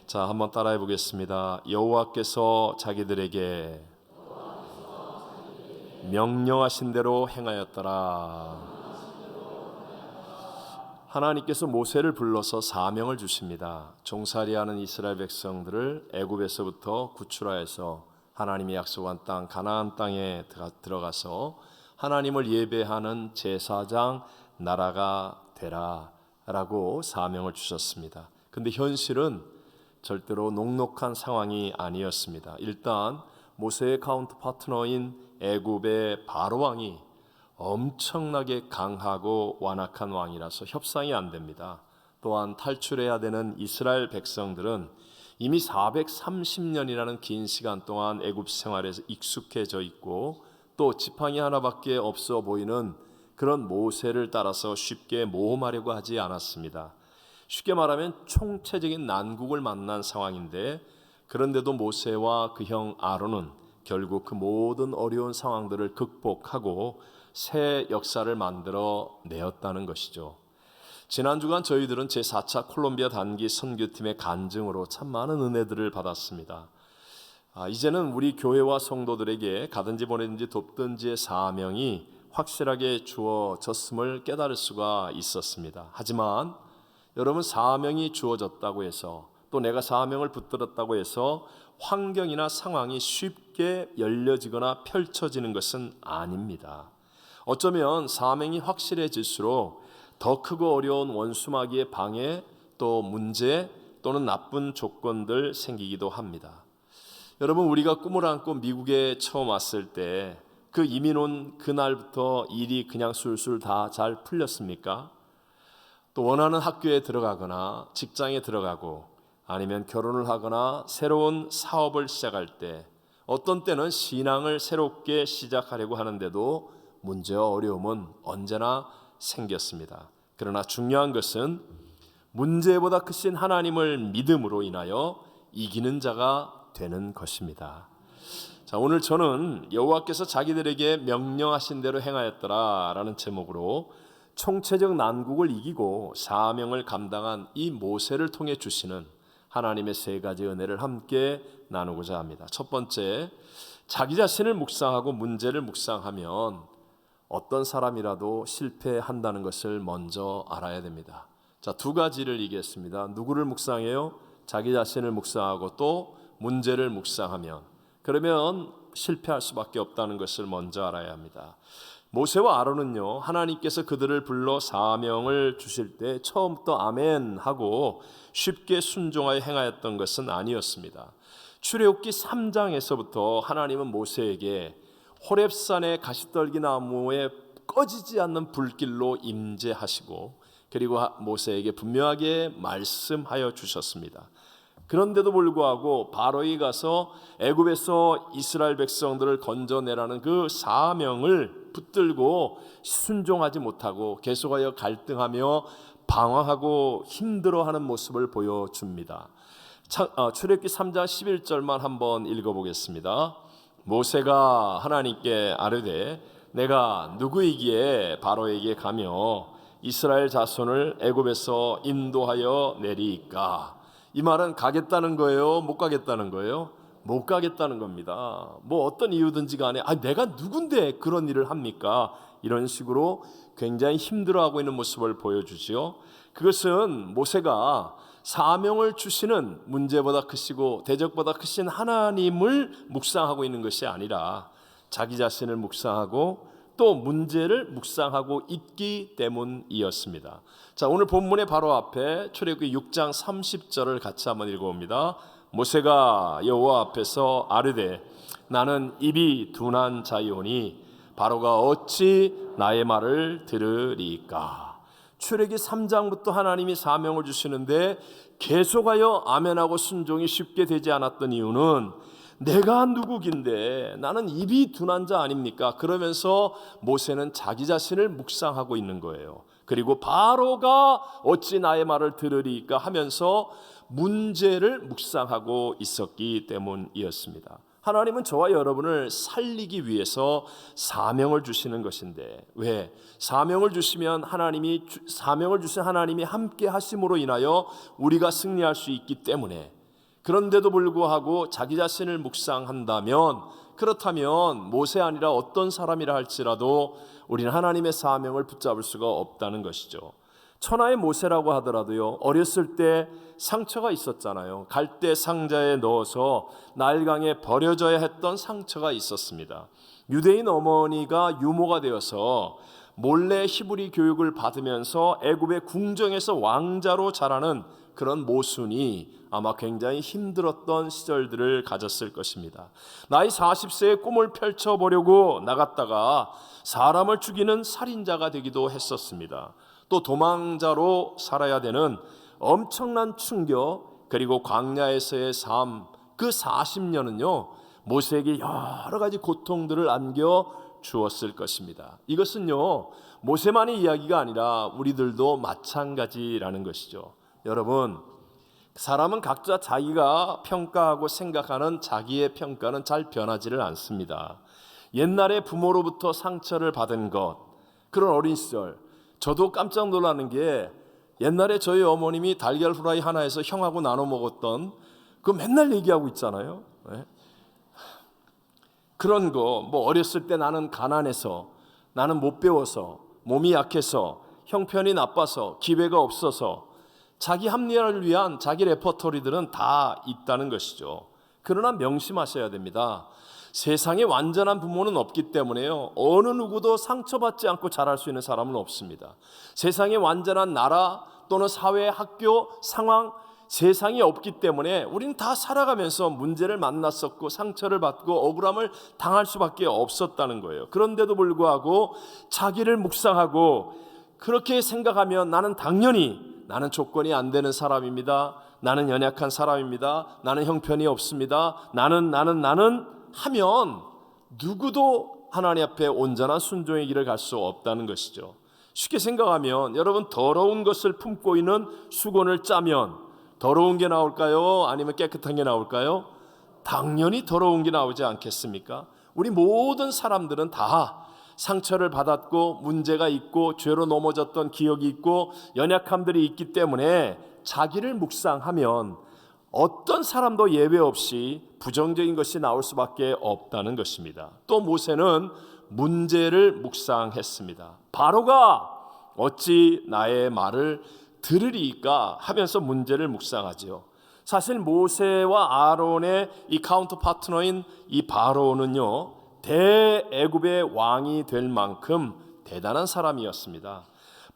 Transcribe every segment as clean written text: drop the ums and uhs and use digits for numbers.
자, 한번 따라해 보겠습니다. 여호와께서 자기들에게 명령하신 대로 행하였더라. 하나님께서 모세를 불러서 사명을 주십니다. 종살이하는 이스라엘 백성들을 애굽에서부터 구출하여서 하나님이 약속한 땅 가나안 땅에 들어가서 하나님을 예배하는 제사장 나라가 되라라고 사명을 주셨습니다. 근데 현실은 절대로 녹록한 상황이 아니었습니다. 일단 모세의 카운트 파트너인 애굽의 바로 왕이 엄청나게 강하고 완악한 왕이라서 협상이 안 됩니다. 또한 탈출해야 되는 이스라엘 백성들은 이미 430년이라는 긴 시간 동안 애굽 생활에서 익숙해져 있고 또 지팡이 하나밖에 없어 보이는 그런 모세를 따라서 쉽게 모험하려고 하지 않았습니다. 쉽게 말하면 총체적인 난국을 만난 상황인데, 그런데도 모세와 그 형 아론은 결국 그 모든 어려운 상황들을 극복하고 새 역사를 만들어 내었다는 것이죠. 지난 주간 저희들은 제4차 콜롬비아 단기 선교팀의 간증으로 참 많은 은혜들을 받았습니다. 이제는 우리 교회와 성도들에게 가든지 보내든지 돕든지의 사명이 확실하게 주어졌음을 깨달을 수가 있었습니다. 하지만 여러분, 사명이 주어졌다고 해서 또 내가 사명을 붙들었다고 해서 환경이나 상황이 쉽게 열려지거나 펼쳐지는 것은 아닙니다. 어쩌면 사명이 확실해질수록 더 크고 어려운 원수마귀의 방해, 또 문제 또는 나쁜 조건들 생기기도 합니다. 여러분, 우리가 꿈을 안고 미국에 처음 왔을 때 그 이민 온 그날부터 일이 그냥 술술 다 잘 풀렸습니까? 또 원하는 학교에 들어가거나 직장에 들어가고 아니면 결혼을 하거나 새로운 사업을 시작할 때, 어떤 때는 신앙을 새롭게 시작하려고 하는데도 문제와 어려움은 언제나 생겼습니다. 그러나 중요한 것은 문제보다 크신 하나님을 믿음으로 인하여 이기는 자가 되는 것입니다. 자, 오늘 저는 여호와께서 자기들에게 명령하신 대로 행하였더라라는 제목으로 총체적 난국을 이기고 사명을 감당한 이 모세를 통해 주시는 하나님의 세 가지 은혜를 함께 나누고자 합니다. 첫 번째, 자기 자신을 묵상하고 문제를 묵상하면 어떤 사람이라도 실패한다는 것을 먼저 알아야 됩니다. 자, 두 가지를 얘기했습니다. 누구를 묵상해요? 자기 자신을 묵상하고 또 문제를 묵상하면, 그러면 실패할 수밖에 없다는 것을 먼저 알아야 합니다. 모세와 아론은요, 하나님께서 그들을 불러 사명을 주실 때 처음부터 아멘 하고 쉽게 순종하여 행하였던 것은 아니었습니다. 출애굽기 3장에서부터 하나님은 모세에게 호렙산의 가시떨기 나무에 꺼지지 않는 불길로 임재하시고, 그리고 모세에게 분명하게 말씀하여 주셨습니다. 그런데도 불구하고 바로에 가서 애굽에서 이스라엘 백성들을 건져내라는 그 사명을 붙들고 순종하지 못하고 계속하여 갈등하며 방황하고 힘들어하는 모습을 보여줍니다. 출애굽기 3장 11절만 한번 읽어보겠습니다. 모세가 하나님께 아뢰되 내가 누구이기에 바로에게 가며 이스라엘 자손을 애굽에서 인도하여 내리이까? 이 말은 가겠다는 거예요? 못 가겠다는 거예요? 못 가겠다는 겁니다. 뭐 어떤 이유든지 간에 내가 누군데 그런 일을 합니까? 이런 식으로 굉장히 힘들어하고 있는 모습을 보여주지요. 그것은 모세가 사명을 주시는 문제보다 크시고 대적보다 크신 하나님을 묵상하고 있는 것이 아니라 자기 자신을 묵상하고 또 문제를 묵상하고 있기 때문이었습니다. 자, 오늘 본문의 바로 앞에 출애굽기 6장 30절을 같이 한번 읽어봅니다. 모세가 여호와 앞에서 아뢰되 나는 입이 둔한 자이오니 바로가 어찌 나의 말을 들으리까? 출애굽기 3장부터 하나님이 사명을 주시는데 계속하여 아멘하고 순종이 쉽게 되지 않았던 이유는 내가 누구긴데 나는 입이 둔한 자 아닙니까? 그러면서 모세는 자기 자신을 묵상하고 있는 거예요. 그리고 바로가 어찌 나의 말을 들으리까 하면서 문제를 묵상하고 있었기 때문이었습니다. 하나님은 저와 여러분을 살리기 위해서 사명을 주시는 것인데, 왜? 사명을 주시면 사명을 주신 하나님이 함께 하심으로 인하여 우리가 승리할 수 있기 때문에, 그런데도 불구하고 자기 자신을 묵상한다면, 그렇다면 모세 아니라 어떤 사람이라 할지라도 우리는 하나님의 사명을 붙잡을 수가 없다는 것이죠. 천하의 모세라고 하더라도요, 어렸을 때 상처가 있었잖아요. 갈대 상자에 넣어서 나일강에 버려져야 했던 상처가 있었습니다. 유대인 어머니가 유모가 되어서 몰래 히브리 교육을 받으면서 애굽의 궁정에서 왕자로 자라는 그런 모순이 아마 굉장히 힘들었던 시절들을 가졌을 것입니다. 나이 40세에 꿈을 펼쳐보려고 나갔다가 사람을 죽이는 살인자가 되기도 했었습니다. 또 도망자로 살아야 되는 엄청난 충격, 그리고 광야에서의 삶, 그 40년은요 모세에게 여러 가지 고통들을 안겨 주었을 것입니다. 이것은요 모세만의 이야기가 아니라 우리들도 마찬가지라는 것이죠. 여러분, 사람은 각자 자기가 평가하고 생각하는 자기의 평가는 잘 변하지를 않습니다. 옛날에 부모로부터 상처를 받은 것, 그런 어린 시절, 저도 깜짝 놀라는 게 옛날에 저희 어머님이 달걀 후라이 하나에서 형하고 나눠 먹었던 그거 맨날 얘기하고 있잖아요. 네? 그런 거, 뭐 어렸을 때 나는 가난해서, 나는 못 배워서, 몸이 약해서, 형편이 나빠서, 기회가 없어서, 자기 합리화를 위한 자기 레퍼토리들은 다 있다는 것이죠. 그러나 명심하셔야 됩니다. 세상에 완전한 부모는 없기 때문에요, 어느 누구도 상처받지 않고 자랄 수 있는 사람은 없습니다. 세상에 완전한 나라 또는 사회, 학교, 상황, 세상이 없기 때문에 우리는 다 살아가면서 문제를 만났었고 상처를 받고 억울함을 당할 수밖에 없었다는 거예요. 그런데도 불구하고 자기를 묵상하고 그렇게 생각하면 나는 당연히 나는 조건이 안 되는 사람입니다. 나는 연약한 사람입니다. 나는 형편이 없습니다. 나는 하면 누구도 하나님 앞에 온전한 순종의 길을 갈 수 없다는 것이죠. 쉽게 생각하면 여러분, 더러운 것을 품고 있는 수건을 짜면 더러운 게 나올까요? 아니면 깨끗한 게 나올까요? 당연히 더러운 게 나오지 않겠습니까? 우리 모든 사람들은 다 상처를 받았고 문제가 있고 죄로 넘어졌던 기억이 있고 연약함들이 있기 때문에 자기를 묵상하면 어떤 사람도 예외 없이 부정적인 것이 나올 수밖에 없다는 것입니다. 또 모세는 문제를 묵상했습니다. 바로가 어찌 나의 말을 들으리까 하면서 문제를 묵상하지요. 사실 모세와 아론의 이 카운터 파트너인 이 바로는요, 대애굽의 왕이 될 만큼 대단한 사람이었습니다.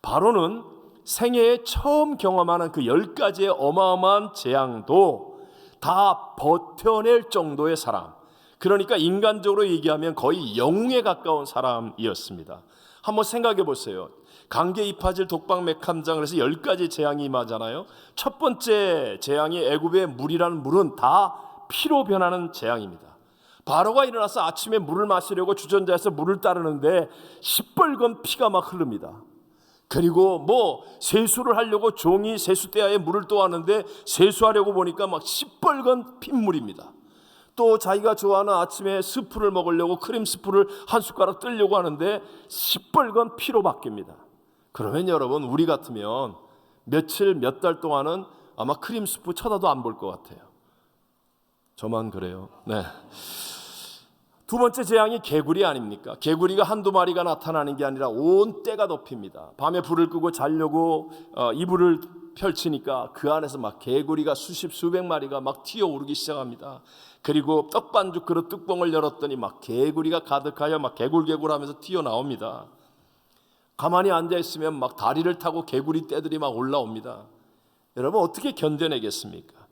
바로는 생애에 처음 경험하는 그 10가지의 어마어마한 재앙도 다 버텨낼 정도의 사람, 그러니까 인간적으로 얘기하면 거의 영웅에 가까운 사람이었습니다. 한번 생각해 보세요. 강계 이파질 독방 맥함장, 그래서 10가지 재앙이 임하잖아요. 첫 번째 재앙이 애굽의 물이라는 물은 다 피로 변하는 재앙입니다. 바로가 일어나서 아침에 물을 마시려고 주전자에서 물을 따르는데 시뻘건 피가 막 흐릅니다. 그리고 뭐 세수를 하려고 종이 세수대야에 물을 떠왔는데 세수하려고 보니까 막 시뻘건 핏물입니다. 또 자기가 좋아하는 아침에 스프를 먹으려고 크림 스프를 한 숟가락 뜨려고 하는데 시뻘건 피로 바뀝니다. 그러면 여러분, 우리 같으면 며칠 몇 달 동안은 아마 크림 스프 쳐다도 안 볼 것 같아요. 저만 그래요. 네. 두 번째 재앙이 개구리 아닙니까? 개구리가 한두 마리가 나타나는 게 아니라 온 떼가 덮입니다. 밤에 불을 끄고 자려고 이불을 펼치니까 그 안에서 막 개구리가 수백 마리가 막 튀어오르기 시작합니다. 그리고 떡반죽 그릇 뚜껑을 열었더니 막 개구리가 가득하여 막 개굴개굴하면서 튀어나옵니다. 가만히 앉아있으면 막 다리를 타고 개구리 떼들이 막 올라옵니다. 여러분, 어떻게 견뎌내겠습니까?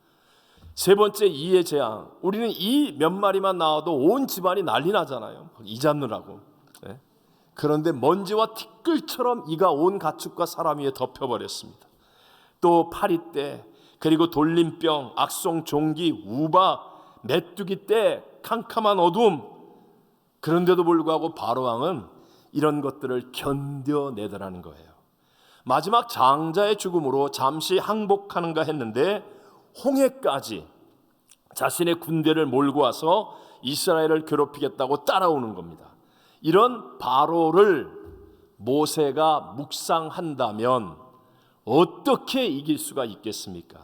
세 번째, 이의 재앙. 우리는 이 몇 마리만 나와도 온 집안이 난리 나잖아요. 이 잡느라고. 네? 그런데 먼지와 티끌처럼 이가 온 가축과 사람 위에 덮여버렸습니다. 또 파리떼, 그리고 돌림병, 악송, 종기, 우박, 메뚜기 떼, 캄캄한 어둠. 그런데도 불구하고 바로왕은 이런 것들을 견뎌내더라는 거예요. 마지막 장자의 죽음으로 잠시 항복하는가 했는데 홍해까지 자신의 군대를 몰고 와서 이스라엘을 괴롭히겠다고 따라오는 겁니다. 이런 바로를 모세가 묵상한다면 어떻게 이길 수가 있겠습니까?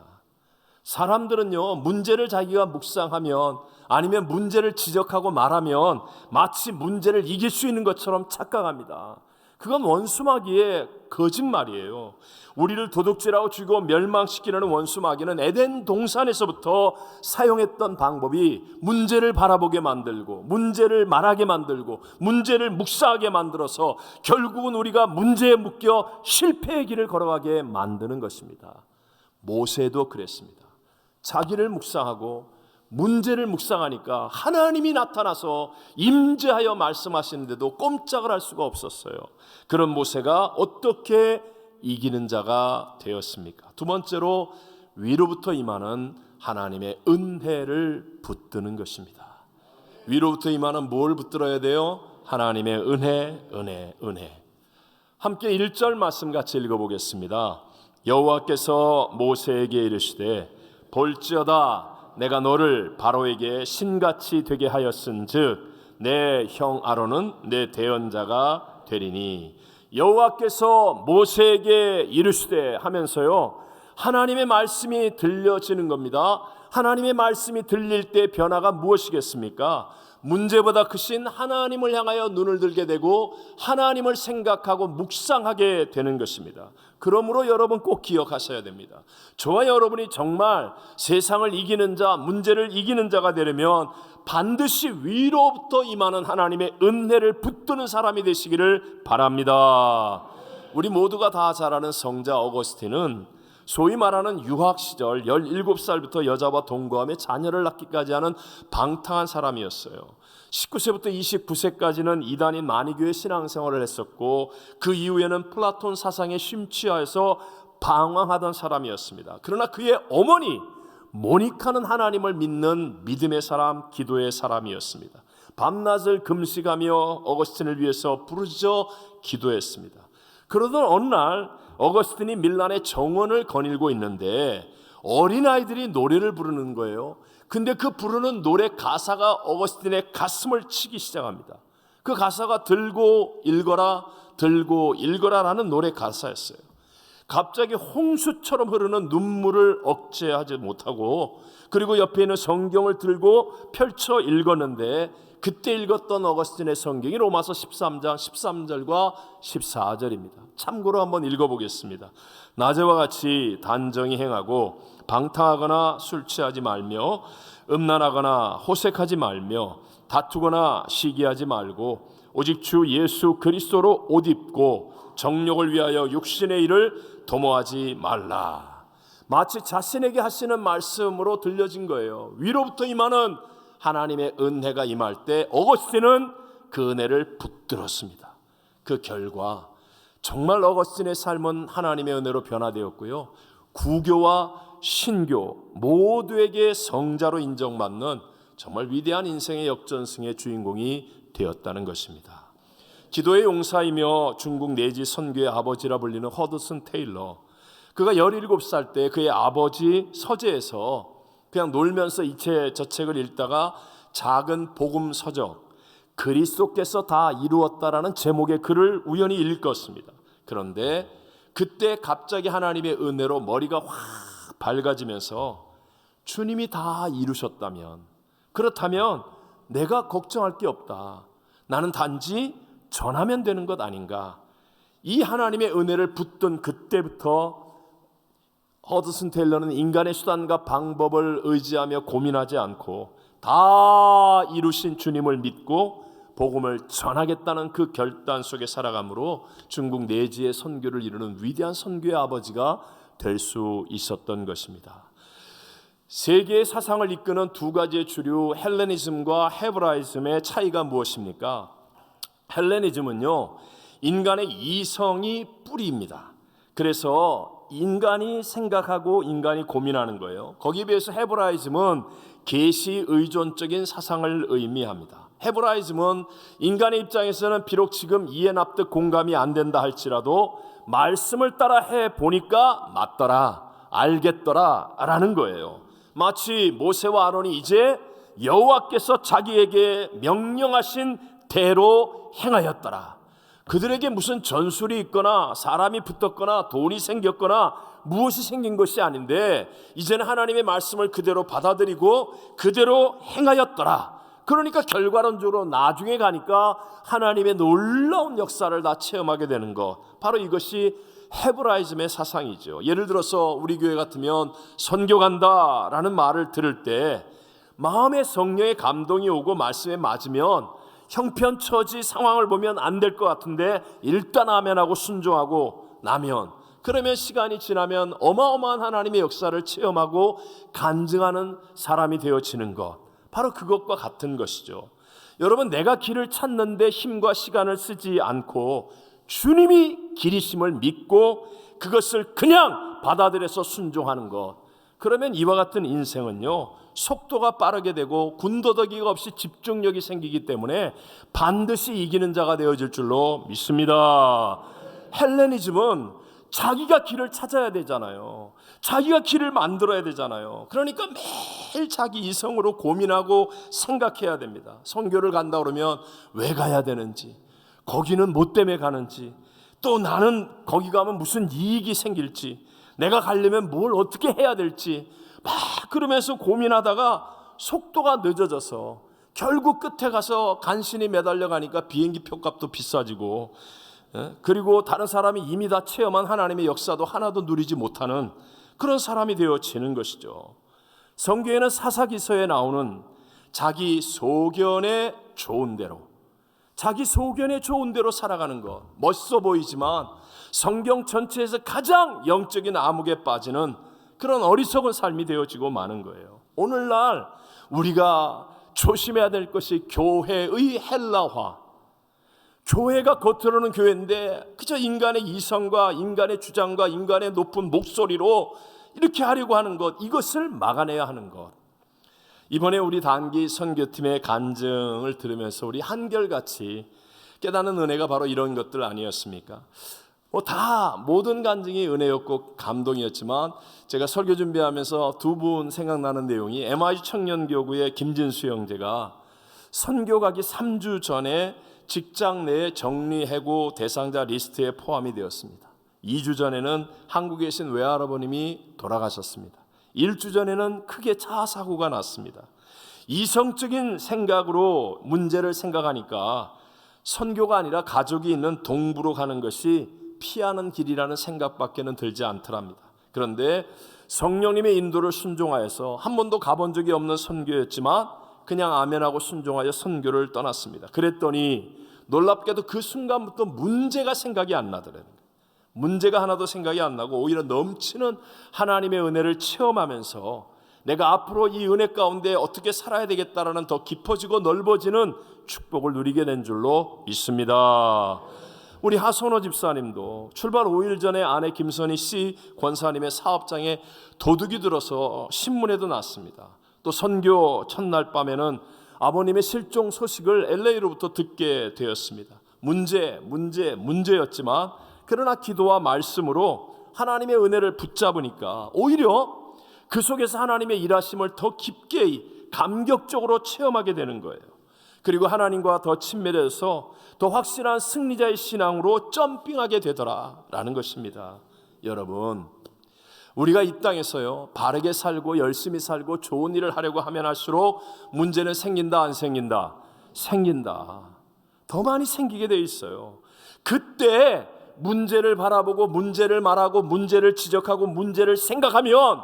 사람들은요, 문제를 자기가 묵상하면, 아니면 문제를 지적하고 말하면 마치 문제를 이길 수 있는 것처럼 착각합니다. 그건 원수마귀의 거짓말이에요. 우리를 도둑질하고 죽이고 멸망시키려는 원수마귀는 에덴 동산에서부터 사용했던 방법이 문제를 바라보게 만들고, 문제를 말하게 만들고, 문제를 묵상하게 만들어서 결국은 우리가 문제에 묶여 실패의 길을 걸어가게 만드는 것입니다. 모세도 그랬습니다. 자기를 묵상하고 문제를 묵상하니까 하나님이 나타나서 임재하여 말씀하시는데도 꼼짝을 할 수가 없었어요. 그런 모세가 어떻게 이기는 자가 되었습니까? 두 번째로, 위로부터 임하는 하나님의 은혜를 붙드는 것입니다. 위로부터 임하는 뭘 붙들어야 돼요? 하나님의 은혜. 함께 1절 말씀 같이 읽어보겠습니다. 여호와께서 모세에게 이르시되 볼지어다 내가 너를 바로에게 신같이 되게 하였은즉 내 형 아론은 내 대언자가 되리니. 여호와께서 모세에게 이르시되 하면서요, 하나님의 말씀이 들려지는 겁니다. 하나님의 말씀이 들릴 때 변화가 무엇이겠습니까? 문제보다 크신 하나님을 향하여 눈을 들게 되고 하나님을 생각하고 묵상하게 되는 것입니다. 그러므로 여러분 꼭 기억하셔야 됩니다. 저와 여러분이 정말 세상을 이기는 자, 문제를 이기는 자가 되려면 반드시 위로부터 임하는 하나님의 은혜를 붙드는 사람이 되시기를 바랍니다. 우리 모두가 다 잘 아는 성자 어거스틴은 소위 말하는 유학 시절 17살부터 여자와 동거하며 자녀를 낳기까지 하는 방탕한 사람이었어요. 19세부터 29세까지는 이단인 마니교회 신앙생활을 했었고, 그 이후에는 플라톤 사상에 심취하여서 방황하던 사람이었습니다. 그러나 그의 어머니 모니카는 하나님을 믿는 믿음의 사람, 기도의 사람이었습니다. 밤낮을 금식하며 어거스틴을 위해서 부르짖어 기도했습니다. 그러던 어느 날 어거스틴이 밀란의 정원을 거닐고 있는데 어린아이들이 노래를 부르는 거예요. 근데 그 부르는 노래 가사가 어거스틴의 가슴을 치기 시작합니다. 그 가사가 들고 읽어라 라는 노래 가사였어요. 갑자기 홍수처럼 흐르는 눈물을 억제하지 못하고, 그리고 옆에 있는 성경을 들고 펼쳐 읽었는데, 그때 읽었던 어거스틴의 성경이 로마서 13장 13절과 14절입니다. 참고로 한번 읽어보겠습니다. 낮에와 같이 단정히 행하고 방탕하거나 술 취하지 말며 음란하거나 호색하지 말며 다투거나 시기하지 말고 오직 주 예수 그리스도로 옷 입고 정욕을 위하여 육신의 일을 도모하지 말라. 마치 자신에게 하시는 말씀으로 들려진 거예요. 위로부터 임하는 하나님의 은혜가 임할 때 어거스틴은 그 은혜를 붙들었습니다. 그 결과 정말 어거스틴의 삶은 하나님의 은혜로 변화되었고요, 구교와 신교 모두에게 성자로 인정받는 정말 위대한 인생의 역전승의 주인공이 되었다는 것입니다. 기도의 용사이며 중국 내지 선교의 아버지라 불리는 허드슨 테일러, 그가 17살 때 그의 아버지 서재에서 그냥 놀면서 이 책 저 책을 읽다가 작은 복음 서적, 그리스도께서 다 이루었다라는 제목의 글을 우연히 읽었습니다. 그런데 그때 갑자기 하나님의 은혜로 머리가 확 밝아지면서, 주님이 다 이루셨다면, 그렇다면 내가 걱정할 게 없다, 나는 단지 전하면 되는 것 아닌가. 이 하나님의 은혜를 붙든 그때부터 허드슨 테일러는 인간의 수단과 방법을 의지하며 고민하지 않고 다 이루신 주님을 믿고 복음을 전하겠다는 그 결단 속에 살아감으로 중국 내지의 선교를 이루는 위대한 선교의 아버지가 될 수 있었던 것입니다. 세계의 사상을 이끄는 두 가지의 주류, 헬레니즘과 헤브라이즘의 차이가 무엇입니까? 헬레니즘은요, 인간의 이성이 뿌리입니다. 그래서 인간이 생각하고 인간이 고민하는 거예요. 거기에 비해서 헤브라이즘은 계시 의존적인 사상을 의미합니다. 헤브라이즘은 인간의 입장에서는 비록 지금 이해 납득 공감이 안 된다 할지라도 말씀을 따라 해보니까 맞더라, 알겠더라 라는 거예요. 마치 모세와 아론이 이제 여호와께서 자기에게 명령하신 대로 행하였더라. 그들에게 무슨 전술이 있거나 사람이 붙었거나 돈이 생겼거나 무엇이 생긴 것이 아닌데 이제는 하나님의 말씀을 그대로 받아들이고 그대로 행하였더라. 그러니까 결과론적으로 나중에 가니까 하나님의 놀라운 역사를 다 체험하게 되는 것, 바로 이것이 헤브라이즘의 사상이죠. 예를 들어서 우리 교회 같으면 선교 간다라는 말을 들을 때 마음에 성령의 감동이 오고 말씀에 맞으면 형편처지 상황을 보면 안 될 것 같은데 일단 아멘하고 순종하고 나면, 그러면 시간이 지나면 어마어마한 하나님의 역사를 체험하고 간증하는 사람이 되어지는 것, 바로 그것과 같은 것이죠. 여러분, 내가 길을 찾는데 힘과 시간을 쓰지 않고 주님이 길이심을 믿고 그것을 그냥 받아들여서 순종하는 것, 그러면 이와 같은 인생은요, 속도가 빠르게 되고 군더더기가 없이 집중력이 생기기 때문에 반드시 이기는 자가 되어질 줄로 믿습니다. 헬레니즘은 자기가 길을 찾아야 되잖아요. 자기가 길을 만들어야 되잖아요. 그러니까 매일 자기 이성으로 고민하고 생각해야 됩니다. 선교를 간다 그러면 왜 가야 되는지, 거기는 뭐 때문에 가는지, 또 나는 거기 가면 무슨 이익이 생길지, 내가 가려면 뭘 어떻게 해야 될지 막 그러면서 고민하다가 속도가 늦어져서 결국 끝에 가서 간신히 매달려 가니까 비행기 표값도 비싸지고, 그리고 다른 사람이 이미 다 체험한 하나님의 역사도 하나도 누리지 못하는 그런 사람이 되어지는 것이죠. 성경에는 사사기서에 나오는 자기 소견에 좋은 대로, 자기 소견에 좋은 대로 살아가는 것, 멋있어 보이지만 성경 전체에서 가장 영적인 암흑에 빠지는 그런 어리석은 삶이 되어지고 마는 거예요. 오늘날 우리가 조심해야 될 것이 교회의 헬라화. 교회가 겉으로는 교회인데 그저 인간의 이성과 인간의 주장과 인간의 높은 목소리로 이렇게 하려고 하는 것, 이것을 막아내야 하는 것. 이번에 우리 단기 선교팀의 간증을 들으면서 우리 한결같이 깨닫는 은혜가 바로 이런 것들 아니었습니까? 모든 간증이 은혜였고 감동이었지만 제가 설교 준비하면서 두 분 생각나는 내용이 MIG 청년교구의 김진수 형제가 선교 가기 3주 전에 직장 내 정리해고 대상자 리스트에 포함이 되었습니다. 2주 전에는 한국에 계신 외할아버님이 돌아가셨습니다. 1주 전에는 크게 차 사고가 났습니다. 이성적인 생각으로 문제를 생각하니까 선교가 아니라 가족이 있는 동부로 가는 것이 피하는 길이라는 생각밖에는 들지 않더랍니다. 그런데 성령님의 인도를 순종하여서 한 번도 가본 적이 없는 선교였지만 그냥 아멘하고 순종하여 선교를 떠났습니다. 그랬더니 놀랍게도 그 순간부터 문제가 생각이 안 나더래요. 문제가 하나도 생각이 안 나고 오히려 넘치는 하나님의 은혜를 체험하면서 내가 앞으로 이 은혜 가운데 어떻게 살아야 되겠다라는 더 깊어지고 넓어지는 축복을 누리게 된 줄로 믿습니다. 우리 하선호 집사님도 출발 5일 전에 아내 김선희 씨 권사님의 사업장에 도둑이 들어서 신문에도 났습니다. 또 선교 첫날 밤에는 아버님의 실종 소식을 LA로부터 듣게 되었습니다. 문제였지만 그러나 기도와 말씀으로 하나님의 은혜를 붙잡으니까 오히려 그 속에서 하나님의 일하심을 더 깊게 감격적으로 체험하게 되는 거예요. 그리고 하나님과 더 친밀해서 더 확실한 승리자의 신앙으로 점핑하게 되더라라는 것입니다. 여러분, 우리가 이 땅에서요 바르게 살고 열심히 살고 좋은 일을 하려고 하면 할수록 문제는 생긴다 안 생긴다? 생긴다. 더 많이 생기게 돼 있어요. 그때 문제를 바라보고 문제를 말하고 문제를 지적하고 문제를 생각하면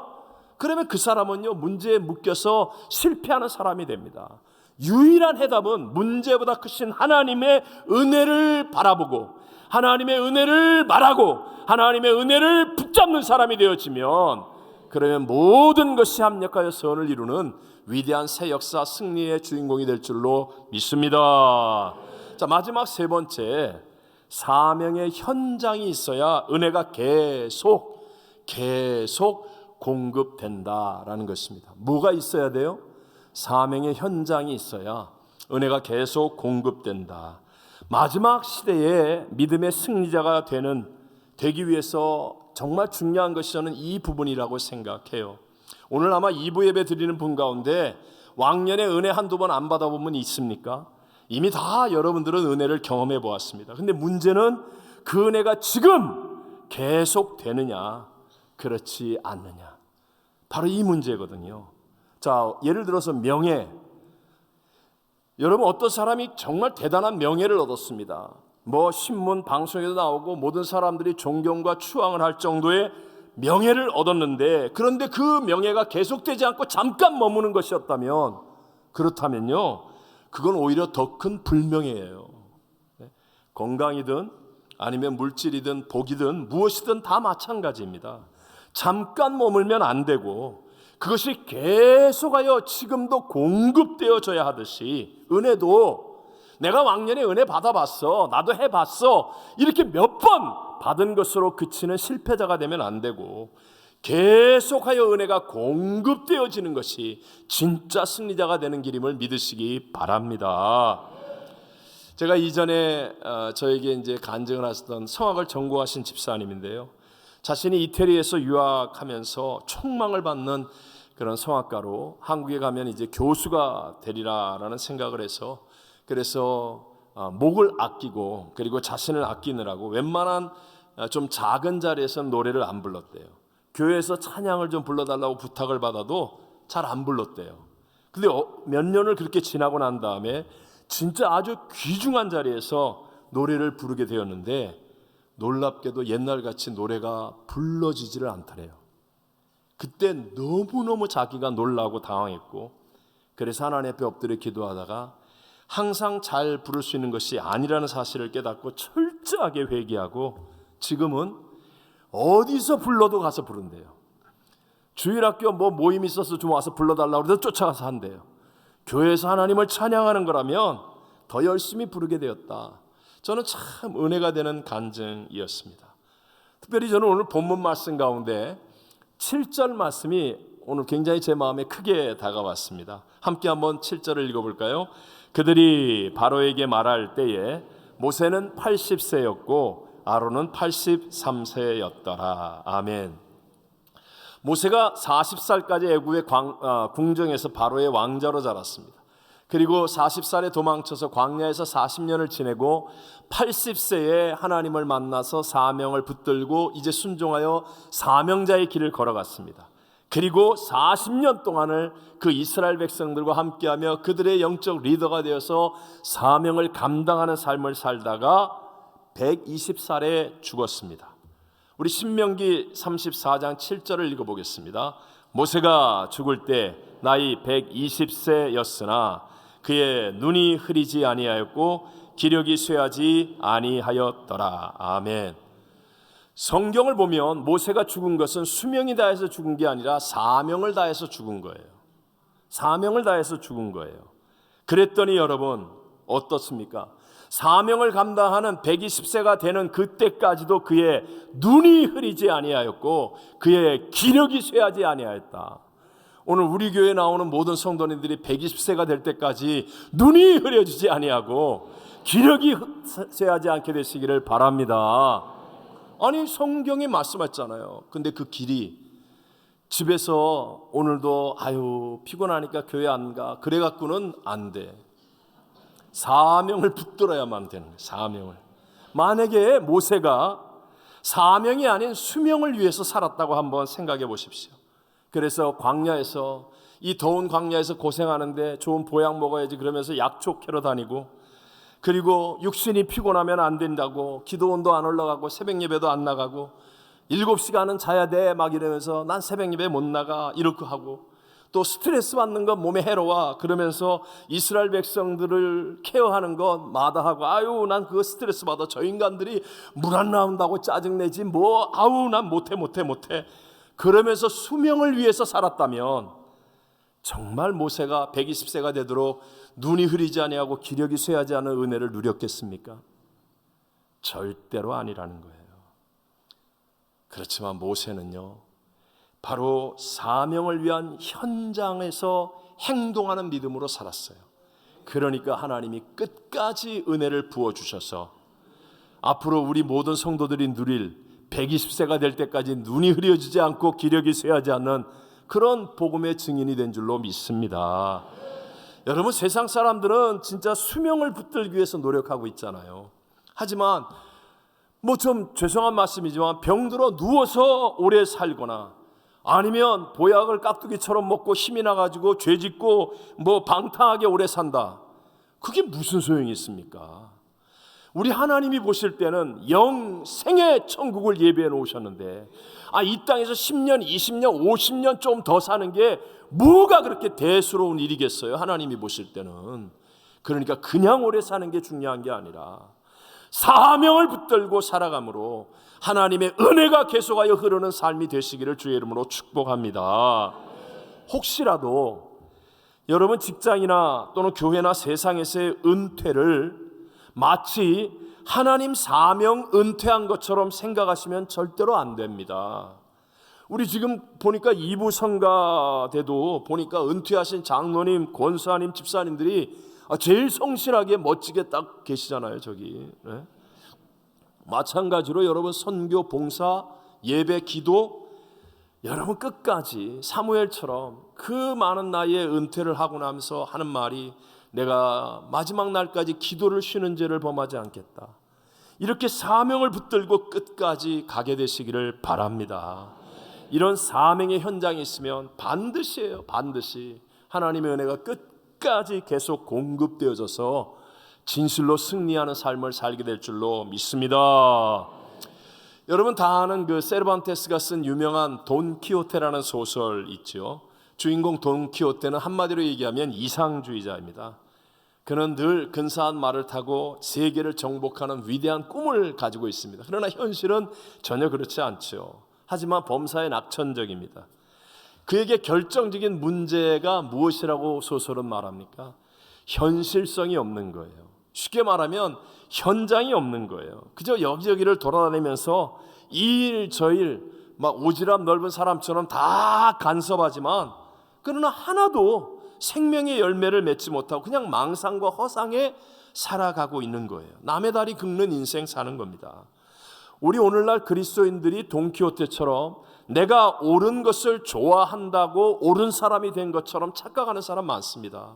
그러면 그 사람은요 문제에 묶여서 실패하는 사람이 됩니다. 유일한 해답은 문제보다 크신 하나님의 은혜를 바라보고 하나님의 은혜를 말하고 하나님의 은혜를 붙잡는 사람이 되어지면 그러면 모든 것이 합력하여 선을 이루는 위대한 새 역사 승리의 주인공이 될 줄로 믿습니다. 자, 마지막 세 번째, 사명의 현장이 있어야 은혜가 계속 공급된다라는 것입니다. 뭐가 있어야 돼요? 사명의 현장이 있어야 은혜가 계속 공급된다. 마지막 시대에 믿음의 승리자가 되기 위해서 정말 중요한 것이 저는 이 부분이라고 생각해요. 오늘 아마 2부 예배 드리는 분 가운데 왕년에 은혜 한두 번 안 받아본 분 있습니까? 이미 다 여러분들은 은혜를 경험해 보았습니다. 근데 문제는 그 은혜가 지금 계속 되느냐, 그렇지 않느냐. 바로 이 문제거든요. 자, 예를 들어서 명예. 여러분, 어떤 사람이 정말 대단한 명예를 얻었습니다. 뭐 신문, 방송에도 나오고 모든 사람들이 존경과 추앙을 할 정도의 명예를 얻었는데, 그런데 그 명예가 계속되지 않고 잠깐 머무는 것이었다면, 그렇다면요, 그건 오히려 더 큰 불명예예요. 건강이든 아니면 물질이든 복이든 무엇이든 다 마찬가지입니다. 잠깐 머물면 안 되고 그것이 계속하여 지금도 공급되어져야 하듯이, 은혜도 내가 왕년에 은혜 받아봤어, 나도 해봤어, 이렇게 몇 번 받은 것으로 그치는 실패자가 되면 안 되고, 계속하여 은혜가 공급되어지는 것이 진짜 승리자가 되는 길임을 믿으시기 바랍니다. 제가 이전에 저에게 이제 간증을 하셨던 성악을 전공하신 집사님인데요, 자신이 이태리에서 유학하면서 촉망을 받는 그런 성악가로 한국에 가면 이제 교수가 되리라라는 생각을 해서, 그래서 목을 아끼고 그리고 자신을 아끼느라고 웬만한 좀 작은 자리에서 노래를 안 불렀대요. 교회에서 찬양을 좀 불러달라고 부탁을 받아도 잘 안 불렀대요. 근데 몇 년을 그렇게 지나고 난 다음에 진짜 아주 귀중한 자리에서 노래를 부르게 되었는데, 놀랍게도 옛날같이 노래가 불러지지를 않더래요. 그때 너무너무 자기가 놀라고 당황했고, 그래서 하나님 앞에 엎드려 기도하다가 항상 잘 부를 수 있는 것이 아니라는 사실을 깨닫고 철저하게 회개하고, 지금은 어디서 불러도 가서 부른대요. 주일학교 뭐 모임 있어서 좀 와서 불러달라고 해서 쫓아가서 한대요. 교회에서 하나님을 찬양하는 거라면 더 열심히 부르게 되었다. 저는 참 은혜가 되는 간증이었습니다. 특별히 저는 오늘 본문 말씀 가운데 7절 말씀이 오늘 굉장히 제 마음에 크게 다가왔습니다. 함께 한번 7절을 읽어볼까요? 그들이 바로에게 말할 때에 모세는 80세였고 아론은 83세였더라. 아멘. 모세가 40살까지 애굽의 궁정에서 바로의 왕자로 자랐습니다. 그리고 40살에 도망쳐서 광야에서 40년을 지내고 80세에 하나님을 만나서 사명을 붙들고 이제 순종하여 사명자의 길을 걸어갔습니다. 그리고 40년 동안을 그 이스라엘 백성들과 함께하며 그들의 영적 리더가 되어서 사명을 감당하는 삶을 살다가 120살에 죽었습니다. 우리 신명기 34장 7절을 읽어보겠습니다. 모세가 죽을 때 나이 120세였으나 그의 눈이 흐리지 아니하였고 기력이 쇠하지 아니하였더라. 아멘. 성경을 보면 모세가 죽은 것은 수명이 다해서 죽은 게 아니라 사명을 다해서 죽은 거예요. 사명을 다해서 죽은 거예요. 그랬더니 여러분 어떻습니까? 사명을 감당하는 120세가 되는 그때까지도 그의 눈이 흐리지 아니하였고 그의 기력이 쇠하지 아니하였다. 오늘 우리 교회에 나오는 모든 성도님들이 120세가 될 때까지 눈이 흐려지지 아니하고 기력이 쇠하지 않게 되시기를 바랍니다. 아니 성경이 말씀했잖아요. 근데 그 길이 집에서 오늘도 아유 피곤하니까 교회 안 가, 그래 갖고는 안 돼. 사명을 붙들어야만 되는 거예요. 사명을. 만약에 모세가 사명이 아닌 수명을 위해서 살았다고 한번 생각해 보십시오. 그래서 광야에서 이 더운 광야에서 고생하는데 좋은 보약 먹어야지 그러면서 약초 캐러 다니고, 그리고 육신이 피곤하면 안 된다고 기도원도 안 올라가고 새벽 예배도 안 나가고 7시간은 자야 돼 막 이러면서 난 새벽 예배 못 나가 이렇게 하고, 또 스트레스 받는 건 몸에 해로워 그러면서 이스라엘 백성들을 케어하는 건 마다하고 아유 난 그거 스트레스 받아, 저 인간들이 물 안 나온다고 짜증내지 뭐 아우 난 못해 그러면서 수명을 위해서 살았다면 정말 모세가 120세가 되도록 눈이 흐리지 아니하고 기력이 쇠하지 않은 은혜를 누렸겠습니까? 절대로 아니라는 거예요. 그렇지만 모세는요 바로 사명을 위한 현장에서 행동하는 믿음으로 살았어요. 그러니까 하나님이 끝까지 은혜를 부어주셔서 앞으로 우리 모든 성도들이 누릴 120세가 될 때까지 눈이 흐려지지 않고 기력이 쇠하지 않는 그런 복음의 증인이 된 줄로 믿습니다. 여러분, 세상 사람들은 진짜 수명을 붙들기 위해서 노력하고 있잖아요. 하지만 뭐 좀 죄송한 말씀이지만 병들어 누워서 오래 살거나 아니면 보약을 깍두기처럼 먹고 힘이 나가지고 죄짓고 뭐 방탕하게 오래 산다, 그게 무슨 소용이 있습니까? 우리 하나님이 보실 때는 영생의 천국을 예비해 놓으셨는데, 이 땅에서 10년, 20년, 50년 좀 더 사는 게 뭐가 그렇게 대수로운 일이겠어요? 하나님이 보실 때는. 그러니까 그냥 오래 사는 게 중요한 게 아니라 사명을 붙들고 살아감으로 하나님의 은혜가 계속하여 흐르는 삶이 되시기를 주의 이름으로 축복합니다. 혹시라도 여러분 직장이나 또는 교회나 세상에서의 은퇴를 마치 하나님 사명 은퇴한 것처럼 생각하시면 절대로 안 됩니다. 우리 지금 보니까 이부 성가대도 보니까 은퇴하신 장로님, 권사님, 집사님들이 제일 성실하게 멋지게 딱 계시잖아요, 저기. 네? 마찬가지로 여러분 선교, 봉사, 예배, 기도, 여러분 끝까지 사무엘처럼 그 많은 나이에 은퇴를 하고 나면서 하는 말이, 내가 마지막 날까지 기도를 쉬는 죄를 범하지 않겠다. 이렇게 사명을 붙들고 끝까지 가게 되시기를 바랍니다. 이런 사명의 현장이 있으면 반드시예요, 반드시 하나님의 은혜가 끝까지 계속 공급되어져서 진실로 승리하는 삶을 살게 될 줄로 믿습니다. 여러분 다 아는 그 세르반테스가 쓴 유명한 돈키호테라는 소설 있죠. 주인공 돈키호테는 한마디로 얘기하면 이상주의자입니다. 그는 늘 근사한 말을 타고 세계를 정복하는 위대한 꿈을 가지고 있습니다. 그러나 현실은 전혀 그렇지 않죠. 하지만 범사에 낙천적입니다. 그에게 결정적인 문제가 무엇이라고 소설은 말합니까? 현실성이 없는 거예요. 쉽게 말하면 현장이 없는 거예요. 그저 여기저기를 돌아다니면서 이일 저일 막 오지랖 넓은 사람처럼 다 간섭하지만 그러나 하나도 생명의 열매를 맺지 못하고 그냥 망상과 허상에 살아가고 있는 거예요. 남의 다리 긁는 인생 사는 겁니다. 우리 오늘날 그리스도인들이 돈키호테처럼 내가 옳은 것을 좋아한다고 옳은 사람이 된 것처럼 착각하는 사람 많습니다.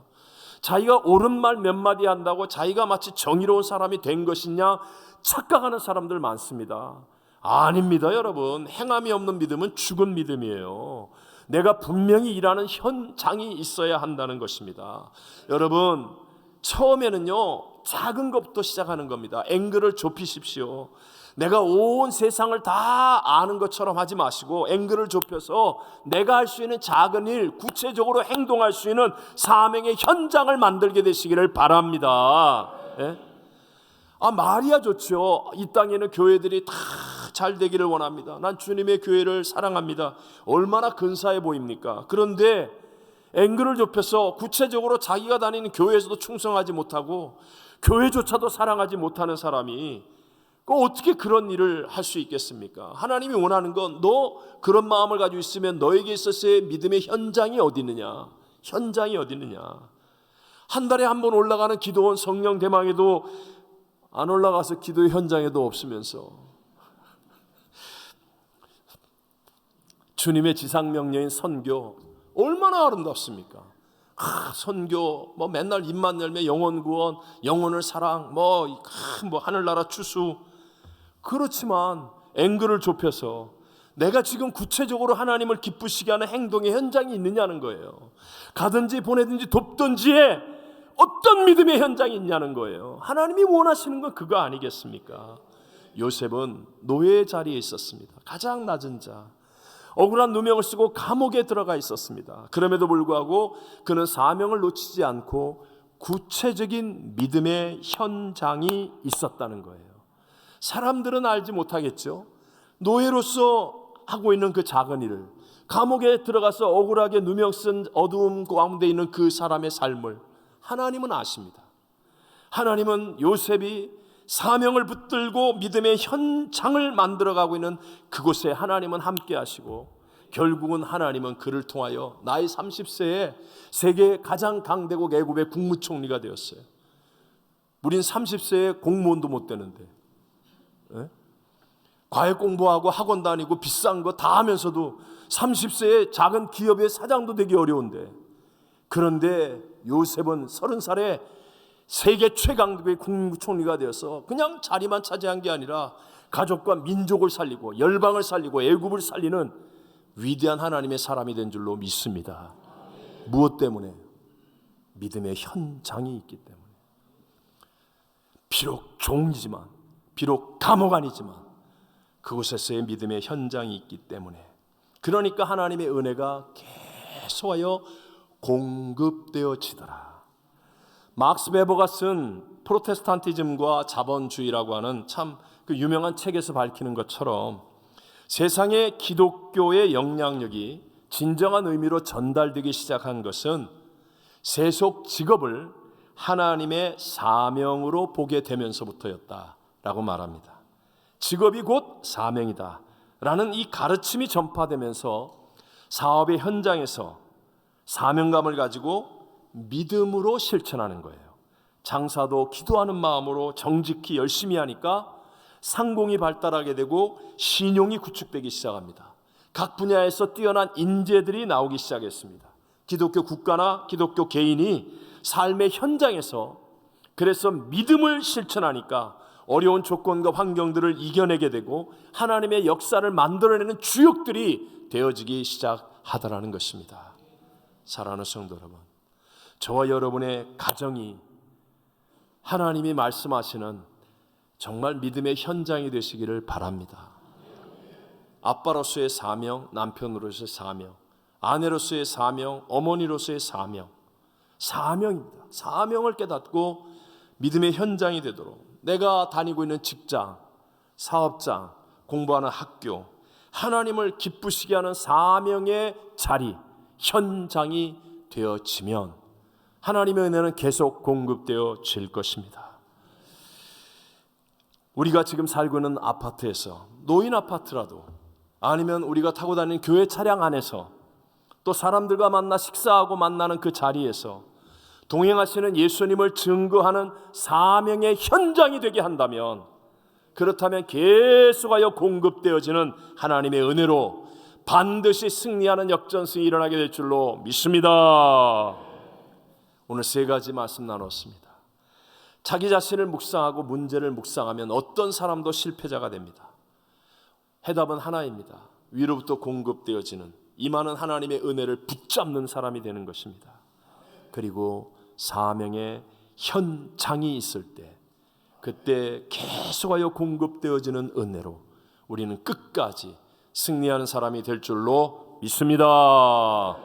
자기가 옳은 말 몇 마디 한다고 자기가 마치 정의로운 사람이 된 것이냐 착각하는 사람들 많습니다. 아닙니다, 여러분. 행함이 없는 믿음은 죽은 믿음이에요. 내가 분명히 일하는 현장이 있어야 한다는 것입니다. 여러분, 처음에는요 작은 것부터 시작하는 겁니다. 앵글을 좁히십시오. 내가 온 세상을 다 아는 것처럼 하지 마시고 앵글을 좁혀서 내가 할 수 있는 작은 일, 구체적으로 행동할 수 있는 사명의 현장을 만들게 되시기를 바랍니다. 예? 말이야 좋죠. 이 땅에는 교회들이 다 잘 되기를 원합니다. 난 주님의 교회를 사랑합니다. 얼마나 근사해 보입니까? 그런데 앵글을 좁혀서 구체적으로 자기가 다니는 교회에서도 충성하지 못하고 교회조차도 사랑하지 못하는 사람이 어떻게 그런 일을 할 수 있겠습니까? 하나님이 원하는 건 너 그런 마음을 가지고 있으면 너에게 있어서의 믿음의 현장이 어디 있느냐? 현장이 어디 있느냐? 한 달에 한 번 올라가는 기도원 성령 대망에도 안 올라가서 기도의 현장에도 없으면서 주님의 지상명령인 선교 얼마나 아름답습니까? 선교 맨날 입만 열면 영혼 구원, 영혼을 사랑, 하늘나라 추수. 그렇지만 앵글을 좁혀서 내가 지금 구체적으로 하나님을 기쁘시게 하는 행동의 현장이 있느냐는 거예요. 가든지 보내든지 돕든지에 어떤 믿음의 현장이 있냐는 거예요. 하나님이 원하시는 건 그거 아니겠습니까? 요셉은 노예의 자리에 있었습니다. 가장 낮은 자, 억울한 누명을 쓰고 감옥에 들어가 있었습니다. 그럼에도 불구하고 그는 사명을 놓치지 않고 구체적인 믿음의 현장이 있었다는 거예요. 사람들은 알지 못하겠죠. 노예로서 하고 있는 그 작은 일을, 감옥에 들어가서 억울하게 누명 쓴 어두움 가운데 있는 그 사람의 삶을 하나님은 아십니다. 하나님은 요셉이 사명을 붙들고 믿음의 현장을 만들어가고 있는 그곳에 하나님은 함께 하시고 결국은 하나님은 그를 통하여 나이 30세에 세계 가장 강대국 애굽의 국무총리가 되었어요. 우린 30세에 공무원도 못 되는데, 과외 공부하고 학원 다니고 비싼 거 다 하면서도 30세에 작은 기업의 사장도 되기 어려운데, 그런데 요셉은 30살에 세계 최강국의 국무총리가 되어서 그냥 자리만 차지한 게 아니라 가족과 민족을 살리고 열방을 살리고 애굽을 살리는 위대한 하나님의 사람이 된 줄로 믿습니다. 무엇 때문에? 믿음의 현장이 있기 때문에. 비록 종이지만, 비록 감옥 안이지만 그곳에서의 믿음의 현장이 있기 때문에, 그러니까 하나님의 은혜가 계속하여 공급되어지더라. 막스 베버가 쓴 프로테스탄티즘과 자본주의라고 하는 참 그 유명한 책에서 밝히는 것처럼 세상에 기독교의 영향력이 진정한 의미로 전달되기 시작한 것은 세속 직업을 하나님의 사명으로 보게 되면서부터였다라고 말합니다. 직업이 곧 사명이다 라는 이 가르침이 전파되면서 사업의 현장에서 사명감을 가지고 믿음으로 실천하는 거예요. 장사도 기도하는 마음으로 정직히 열심히 하니까 상공이 발달하게 되고 신용이 구축되기 시작합니다. 각 분야에서 뛰어난 인재들이 나오기 시작했습니다. 기독교 국가나 기독교 개인이 삶의 현장에서 그래서 믿음을 실천하니까 어려운 조건과 환경들을 이겨내게 되고 하나님의 역사를 만들어내는 주역들이 되어지기 시작하더라는 것입니다. 사랑하는 성도 여러분, 저와 여러분의 가정이 하나님이 말씀하시는 정말 믿음의 현장이 되시기를 바랍니다. 아빠로서의 사명, 남편으로서의 사명, 아내로서의 사명, 어머니로서의 사명, 사명입니다. 사명을 깨닫고 믿음의 현장이 되도록 내가 다니고 있는 직장, 사업장, 공부하는 학교, 하나님을 기쁘시게 하는 사명의 자리, 현장이 되어지면 하나님의 은혜는 계속 공급되어질 것입니다. 우리가 지금 살고 있는 아파트에서, 노인 아파트라도 아니면 우리가 타고 다니는 교회 차량 안에서, 또 사람들과 만나 식사하고 만나는 그 자리에서 동행하시는 예수님을 증거하는 사명의 현장이 되게 한다면, 그렇다면 계속하여 공급되어지는 하나님의 은혜로 반드시 승리하는 역전승이 일어나게 될 줄로 믿습니다. 오늘 세 가지 말씀 나눴습니다. 자기 자신을 묵상하고 문제를 묵상하면 어떤 사람도 실패자가 됩니다. 해답은 하나입니다. 위로부터 공급되어지는 임하는 하나님의 은혜를 붙잡는 사람이 되는 것입니다. 그리고 사명의 현장이 있을 때, 그때 계속하여 공급되어지는 은혜로 우리는 끝까지 승리하는 사람이 될 줄로 믿습니다.